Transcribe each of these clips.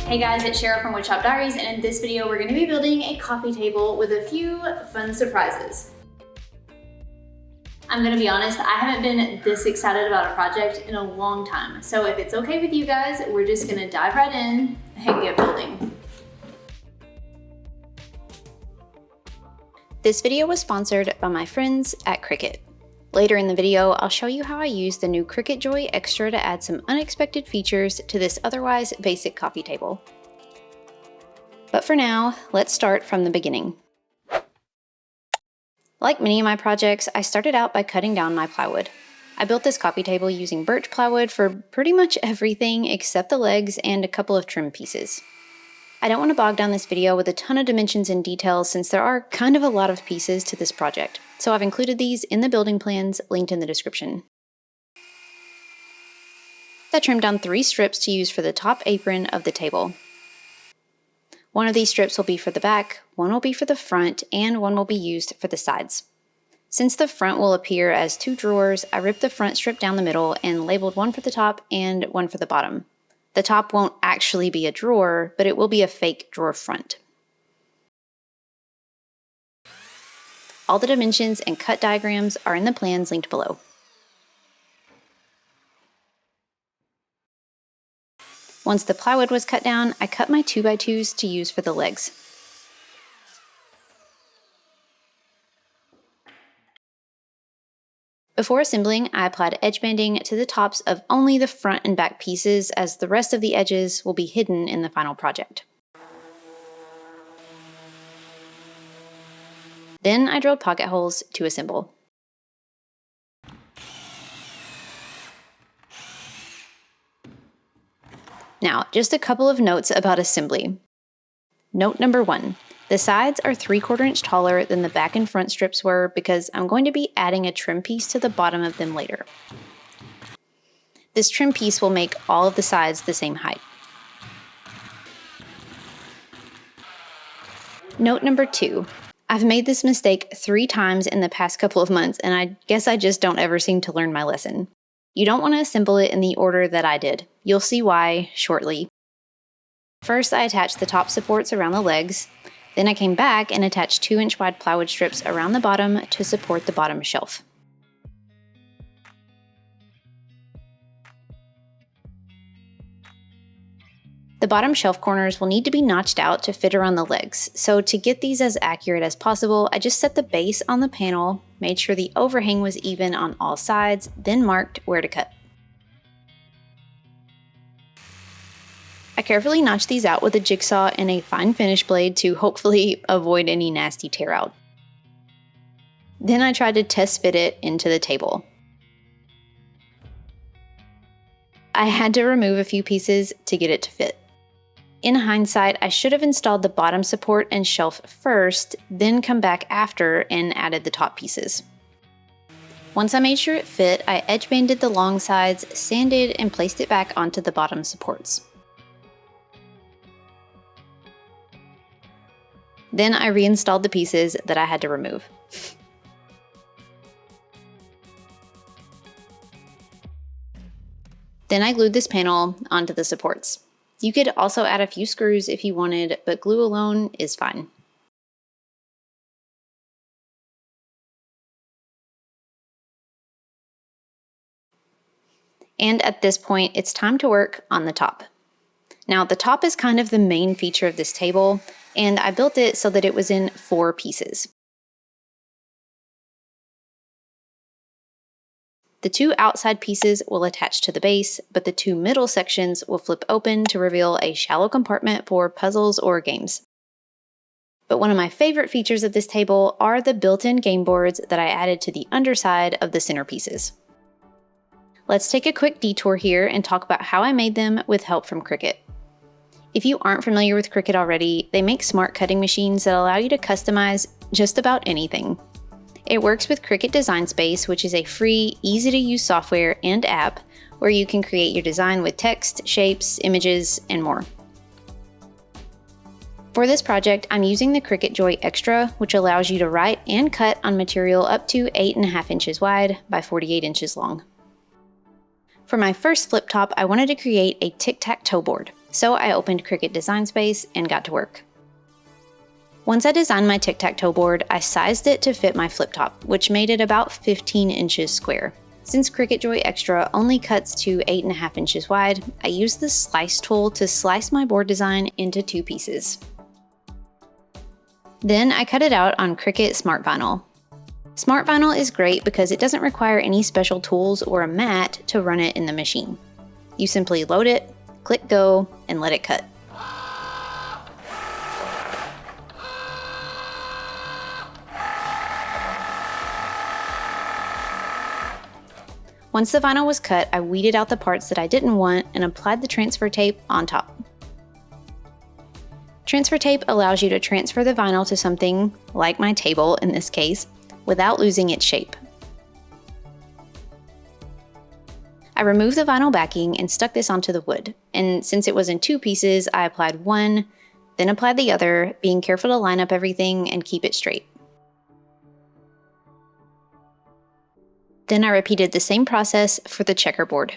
Hey guys, it's Cheryl from Woodshop Diaries, and in this video we're going to be building a coffee table with a few fun surprises. I'm going to be honest, I haven't been this excited about a project in a long time, so if it's okay with you guys, we're just going to dive right in and get building. This video was sponsored by my friends at Cricut. Later in the video, I'll show you how I use the new Cricut Joy Extra to add some unexpected features to this otherwise basic coffee table. But for now, let's start from the beginning. Like many of my projects, I started out by cutting down my plywood. I built this coffee table using birch plywood for pretty much everything except the legs and a couple of trim pieces. I don't want to bog down this video with a ton of dimensions and details since there are kind of a lot of pieces to this project, so I've included these in the building plans linked in the description. I trimmed down 3 strips to use for the top apron of the table. One of these strips will be for the back, one will be for the front, and one will be used for the sides. Since the front will appear as 2 drawers, I ripped the front strip down the middle and labeled one for the top and one for the bottom. The top won't actually be a drawer, but it will be a fake drawer front. All the dimensions and cut diagrams are in the plans linked below. Once the plywood was cut down, I cut my 2x2s to use for the legs. Before assembling, I applied edge banding to the tops of only the front and back pieces, as the rest of the edges will be hidden in the final project. Then I drilled pocket holes to assemble. Now, just a couple of notes about assembly. Note number 1. The sides are 3/4 inch taller than the back and front strips were because I'm going to be adding a trim piece to the bottom of them later. This trim piece will make all of the sides the same height. Note number 2. I've made this mistake 3 times in the past couple of months, and I guess I just don't ever seem to learn my lesson. You don't want to assemble it in the order that I did. You'll see why shortly. First, I attached the top supports around the legs. Then I came back and attached 2-inch wide plywood strips around the bottom to support the bottom shelf. The bottom shelf corners will need to be notched out to fit around the legs, so to get these as accurate as possible, I just set the base on the panel, made sure the overhang was even on all sides, then marked where to cut. I carefully notched these out with a jigsaw and a fine finish blade to hopefully avoid any nasty tear out. Then I tried to test fit it into the table. I had to remove a few pieces to get it to fit. In hindsight, I should have installed the bottom support and shelf first, then come back after and added the top pieces. Once I made sure it fit, I edge banded the long sides, sanded, and placed it back onto the bottom supports. Then I reinstalled the pieces that I had to remove. Then I glued this panel onto the supports. You could also add a few screws if you wanted, but glue alone is fine. And at this point, it's time to work on the top. Now, the top is kind of the main feature of this table, and I built it so that it was in 4 pieces. The 2 outside pieces will attach to the base, but the 2 middle sections will flip open to reveal a shallow compartment for puzzles or games. But one of my favorite features of this table are the built-in game boards that I added to the underside of the center pieces. Let's take a quick detour here and talk about how I made them with help from Cricut. If you aren't familiar with Cricut already, they make smart cutting machines that allow you to customize just about anything. It works with Cricut Design Space, which is a free, easy-to-use software and app where you can create your design with text, shapes, images, and more. For this project, I'm using the Cricut Joy Extra, which allows you to write and cut on material up to 8.5 inches wide by 48 inches long. For my first flip top, I wanted to create a tic-tac-toe board. So I opened Cricut Design Space and got to work. Once I designed my tic-tac-toe board, I sized it to fit my flip top, which made it about 15 inches square. Since Cricut Joy Extra only cuts to 8.5 inches wide, I used the slice tool to slice my board design into 2 pieces. Then I cut it out on Cricut Smart Vinyl. Smart Vinyl is great because it doesn't require any special tools or a mat to run it in the machine. You simply load it, click go, and let it cut. Once the vinyl was cut, I weeded out the parts that I didn't want and applied the transfer tape on top. Transfer tape allows you to transfer the vinyl to something, like my table in this case, without losing its shape. I removed the vinyl backing and stuck this onto the wood, and since it was in 2 pieces, I applied one, then applied the other, being careful to line up everything and keep it straight. Then I repeated the same process for the checkerboard.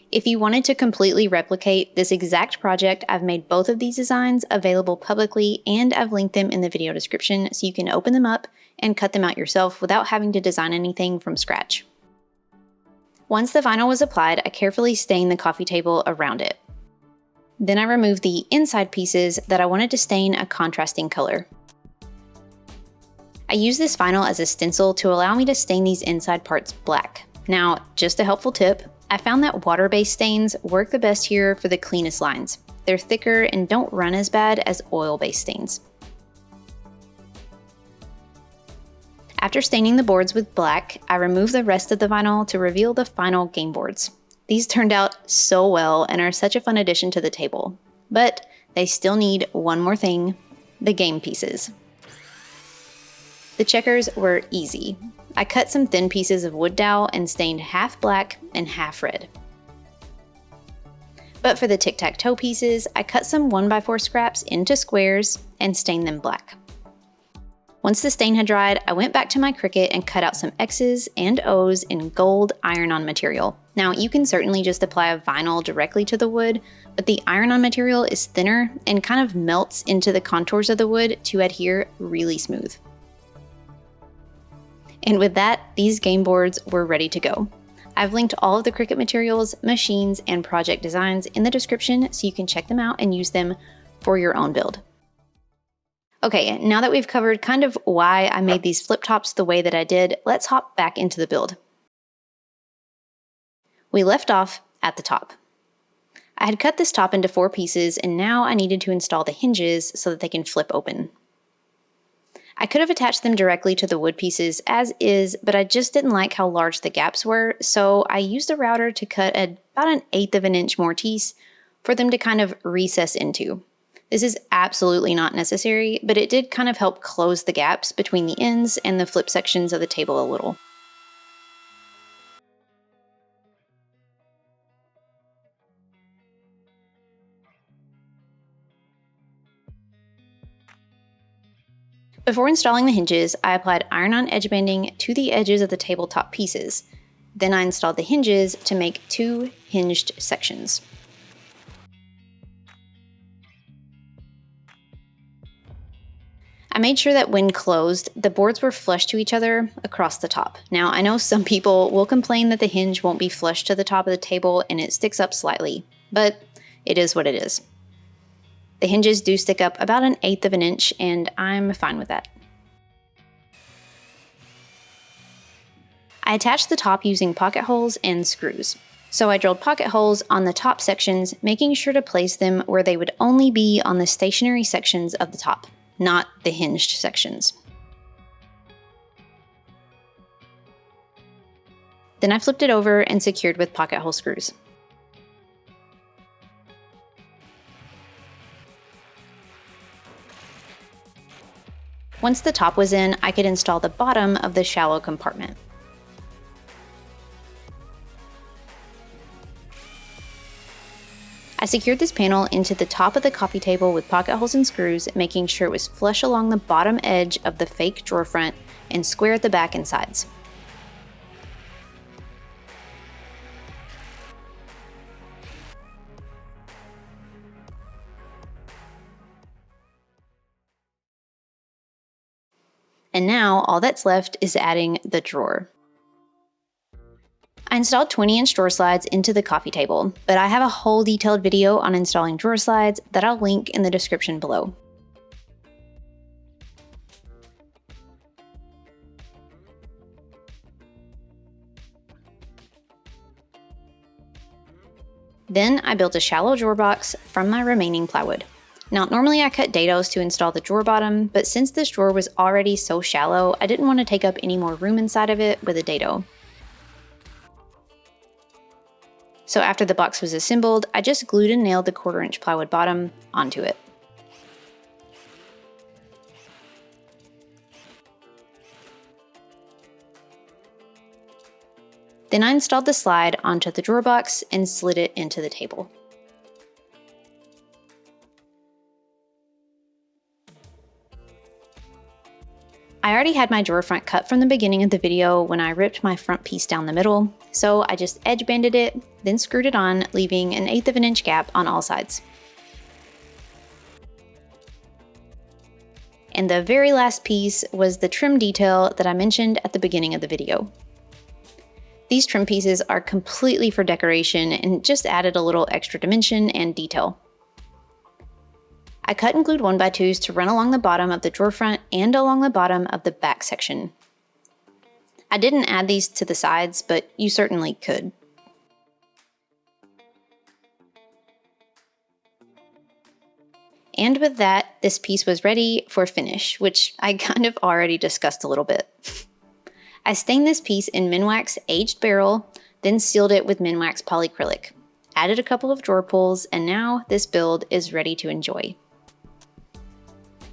If you wanted to completely replicate this exact project, I've made both of these designs available publicly and I've linked them in the video description so you can open them up and cut them out yourself without having to design anything from scratch. Once the vinyl was applied, I carefully stained the coffee table around it. Then I removed the inside pieces that I wanted to stain a contrasting color. I use this vinyl as a stencil to allow me to stain these inside parts black. Now, just a helpful tip, I found that water-based stains work the best here for the cleanest lines. They're thicker and don't run as bad as oil-based stains. After staining the boards with black, I removed the rest of the vinyl to reveal the final game boards. These turned out so well and are such a fun addition to the table. But they still need one more thing, the game pieces. The checkers were easy. I cut some thin pieces of wood dowel and stained half black and half red. But for the tic-tac-toe pieces, I cut some 1x4 scraps into squares and stained them black. Once the stain had dried, I went back to my Cricut and cut out some X's and O's in gold iron-on material. Now, you can certainly just apply a vinyl directly to the wood, but the iron-on material is thinner and kind of melts into the contours of the wood to adhere really smooth. And with that, these game boards were ready to go. I've linked all of the Cricut materials, machines, and project designs in the description so you can check them out and use them for your own build. Okay, now that we've covered kind of why I made these flip tops the way that I did, let's hop back into the build. We left off at the top. I had cut this top into 4 pieces and now I needed to install the hinges so that they can flip open. I could have attached them directly to the wood pieces as is, but I just didn't like how large the gaps were, so I used a router to cut about 1/8 of an inch mortise for them to kind of recess into. This is absolutely not necessary, but it did kind of help close the gaps between the ends and the flip sections of the table a little. Before installing the hinges, I applied iron-on edge banding to the edges of the tabletop pieces. Then I installed the hinges to make 2 hinged sections. I made sure that when closed, the boards were flush to each other across the top. Now, I know some people will complain that the hinge won't be flush to the top of the table and it sticks up slightly, but it is what it is. The hinges do stick up about 1/8 of an inch, and I'm fine with that. I attached the top using pocket holes and screws. So I drilled pocket holes on the top sections, making sure to place them where they would only be on the stationary sections of the top, not the hinged sections. Then I flipped it over and secured with pocket hole screws. Once the top was in, I could install the bottom of the shallow compartment. I secured this panel into the top of the coffee table with pocket holes and screws, making sure it was flush along the bottom edge of the fake drawer front and square at the back and sides. And now all that's left is adding the drawer. I installed 20-inch drawer slides into the coffee table, but I have a whole detailed video on installing drawer slides that I'll link in the description below. Then I built a shallow drawer box from my remaining plywood. Now, normally I cut dados to install the drawer bottom, but since this drawer was already so shallow, I didn't want to take up any more room inside of it with a dado. So after the box was assembled, I just glued and nailed the 1/4-inch plywood bottom onto it. Then I installed the slide onto the drawer box and slid it into the table. I already had my drawer front cut from the beginning of the video when I ripped my front piece down the middle, so I just edge banded it, then screwed it on, leaving an 1/8 of an inch gap on all sides. And the very last piece was the trim detail that I mentioned at the beginning of the video. These trim pieces are completely for decoration and just added a little extra dimension and detail. I cut and glued 1x2s to run along the bottom of the drawer front and along the bottom of the back section. I didn't add these to the sides, but you certainly could. And with that, this piece was ready for finish, which I kind of already discussed a little bit. I stained this piece in Minwax aged beryl, then sealed it with Minwax polyacrylic, added a couple of drawer pulls, and now this build is ready to enjoy.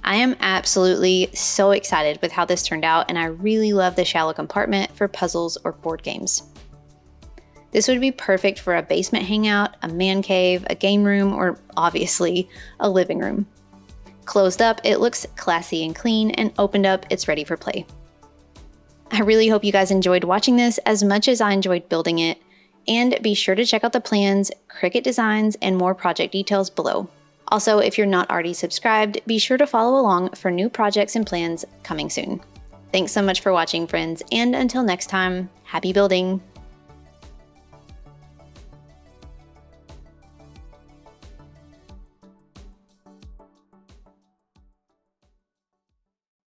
I am absolutely so excited with how this turned out, and I really love the shallow compartment for puzzles or board games. This would be perfect for a basement hangout, a man cave, a game room, or obviously a living room. Closed up, it looks classy and clean, and opened up, it's ready for play. I really hope you guys enjoyed watching this as much as I enjoyed building it, and be sure to check out the plans, Cricut designs, and more project details below. Also, if you're not already subscribed, be sure to follow along for new projects and plans coming soon. Thanks so much for watching, friends, and until next time, happy building!